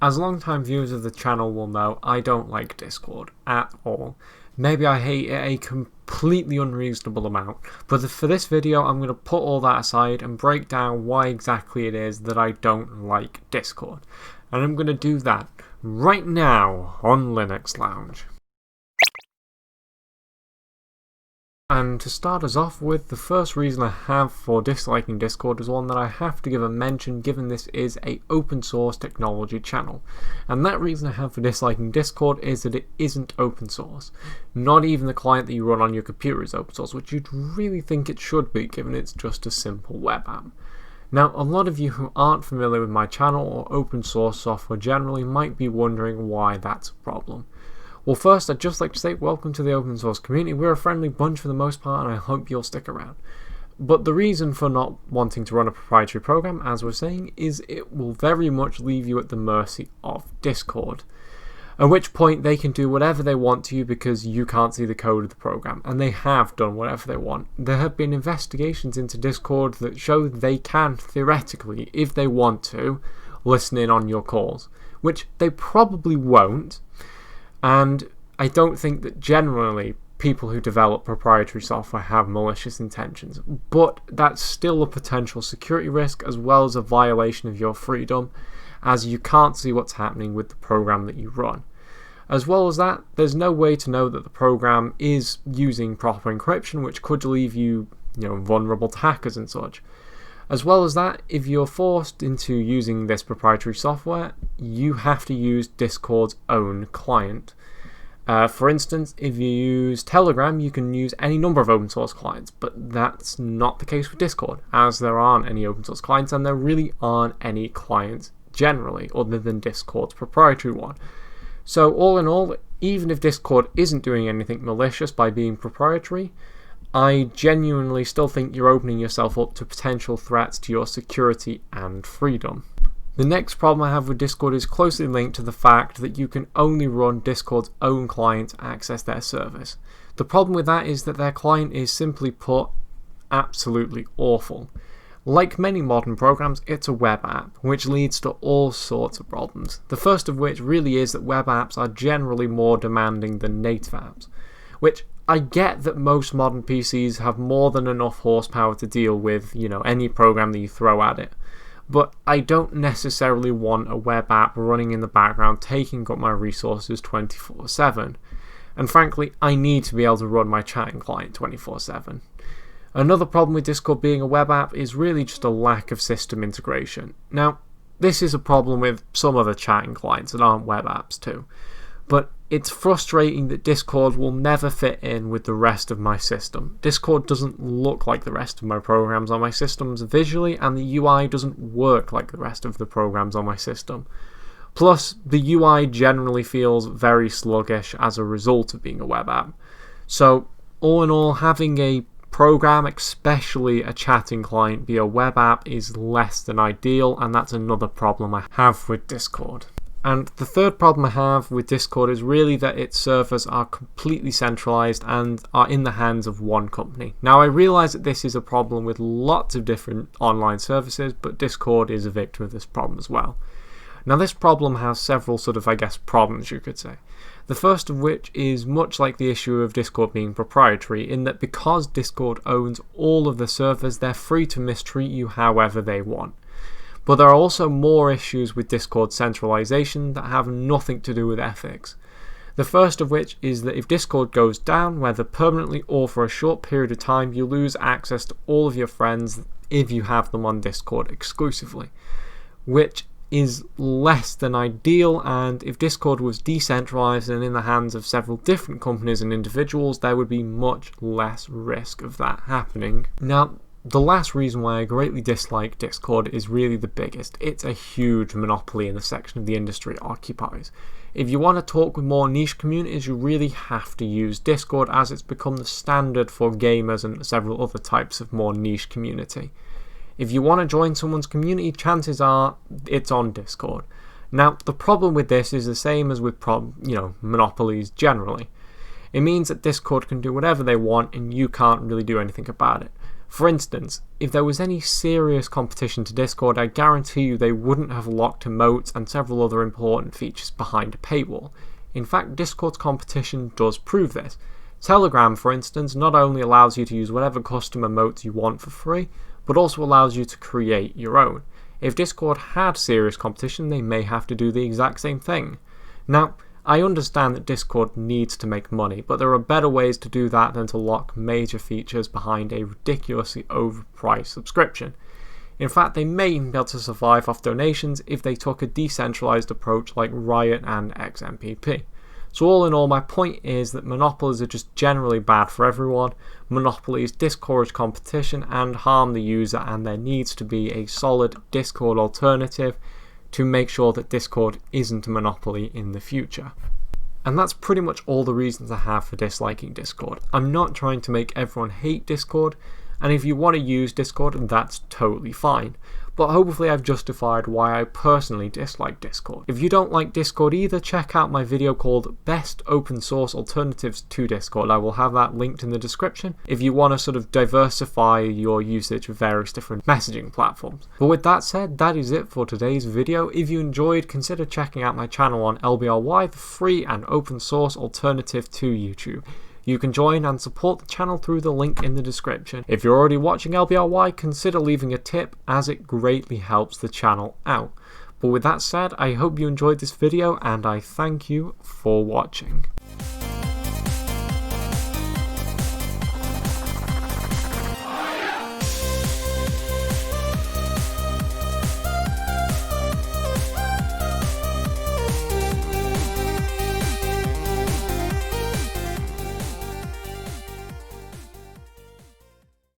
As long-time viewers of the channel will know, I don't like Discord at all. Maybe I hate it a completely unreasonable amount, but for this video I'm going to put all that aside and break down why exactly it is that I don't like Discord. And I'm going to do that right now on Linux Lounge. And to start us off with, the first reason I have for disliking Discord is one that I have to give a mention, given this is an open source technology channel. And that reason I have for disliking Discord is that it isn't open source. Not even the client that you run on your computer is open source, which you'd really think it should be, given it's just a simple web app. Now, a lot of you who aren't familiar with my channel or open source software generally might be wondering why that's a problem. Well, first, I'd just like to say welcome to the open source community. We're a friendly bunch for the most part, and I hope you'll stick around. But the reason for not wanting to run a proprietary program, as we're saying, is it will very much leave you at the mercy of Discord. At which point they can do whatever they want to you because you can't see the code of the program, and they have done whatever they want. There have been investigations into Discord that show they can, theoretically, if they want to, listen in on your calls, which they probably won't. And I don't think that generally people who develop proprietary software have malicious intentions, but that's still a potential security risk as well as a violation of your freedom, as you can't see what's happening with the program that you run. As well as that, there's no way to know that the program is using proper encryption, which could leave you, vulnerable to hackers and such. As well as that, if you're forced into using this proprietary software, you have to use Discord's own client. For instance, if you use Telegram, you can use any number of open source clients, but that's not the case with Discord, as there aren't any open source clients and there really aren't any clients generally, other than Discord's proprietary one. So all in all, even if Discord isn't doing anything malicious by being proprietary, I genuinely still think you're opening yourself up to potential threats to your security and freedom. The next problem I have with Discord is closely linked to the fact that you can only run Discord's own client to access their service. The problem with that is that their client is, simply put, absolutely awful. Like many modern programs, it's a web app, which leads to all sorts of problems. The first of which really is that web apps are generally more demanding than native apps, which I get that most modern PCs have more than enough horsepower to deal with, any program that you throw at it. But I don't necessarily want a web app running in the background taking up my resources 24/7. And frankly, I need to be able to run my chatting client 24/7. Another problem with Discord being a web app is really just a lack of system integration. Now, this is a problem with some other chatting clients that aren't web apps too. But it's frustrating that Discord will never fit in with the rest of my system. Discord doesn't look like the rest of my programs on my systems visually, and the UI doesn't work like the rest of the programs on my system. Plus, the UI generally feels very sluggish as a result of being a web app. So, all in all, having a program, especially a chatting client, be a web app is less than ideal, and that's another problem I have with Discord. And the third problem I have with Discord is really that its servers are completely centralized and are in the hands of one company. Now, I realize that this is a problem with lots of different online services, but Discord is a victim of this problem as well. Now, this problem has several problems, you could say. The first of which is much like the issue of Discord being proprietary, in that because Discord owns all of the servers, they're free to mistreat you however they want. But there are also more issues with Discord's centralization that have nothing to do with ethics. The first of which is that if Discord goes down, whether permanently or for a short period of time, you lose access to all of your friends if you have them on Discord exclusively, which is less than ideal. And if Discord was decentralized and in the hands of several different companies and individuals, there would be much less risk of that happening. Now, the last reason why I greatly dislike Discord is really the biggest. It's a huge monopoly in the section of the industry it occupies. If you want to talk with more niche communities, you really have to use Discord, as it's become the standard for gamers and several other types of more niche community. If you want to join someone's community, chances are it's on Discord. Now, the problem with this is the same as with monopolies generally. It means that Discord can do whatever they want and you can't really do anything about it. For instance, if there was any serious competition to Discord, I guarantee you they wouldn't have locked emotes and several other important features behind a paywall. In fact, Discord's competition does prove this. Telegram, for instance, not only allows you to use whatever custom emotes you want for free, but also allows you to create your own. If Discord had serious competition, they may have to do the exact same thing. Now, I understand that Discord needs to make money, but there are better ways to do that than to lock major features behind a ridiculously overpriced subscription. In fact, they may even be able to survive off donations if they took a decentralized approach like Riot and XMPP. So all in all, my point is that monopolies are just generally bad for everyone. Monopolies discourage competition and harm the user, and there needs to be a solid Discord alternative to make sure that Discord isn't a monopoly in the future. And that's pretty much all the reasons I have for disliking Discord. I'm not trying to make everyone hate Discord, and if you want to use Discord, that's totally fine. But hopefully I've justified why I personally dislike Discord. If you don't like Discord either, check out my video called Best Open Source Alternatives to Discord. I will have that linked in the description if you want to sort of diversify your usage of various different messaging platforms. But with that said, that is it for today's video. If you enjoyed, consider checking out my channel on LBRY, the free and open source alternative to YouTube. You can join and support the channel through the link in the description. If you're already watching LBRY, consider leaving a tip as it greatly helps the channel out. But with that said, I hope you enjoyed this video and I thank you for watching.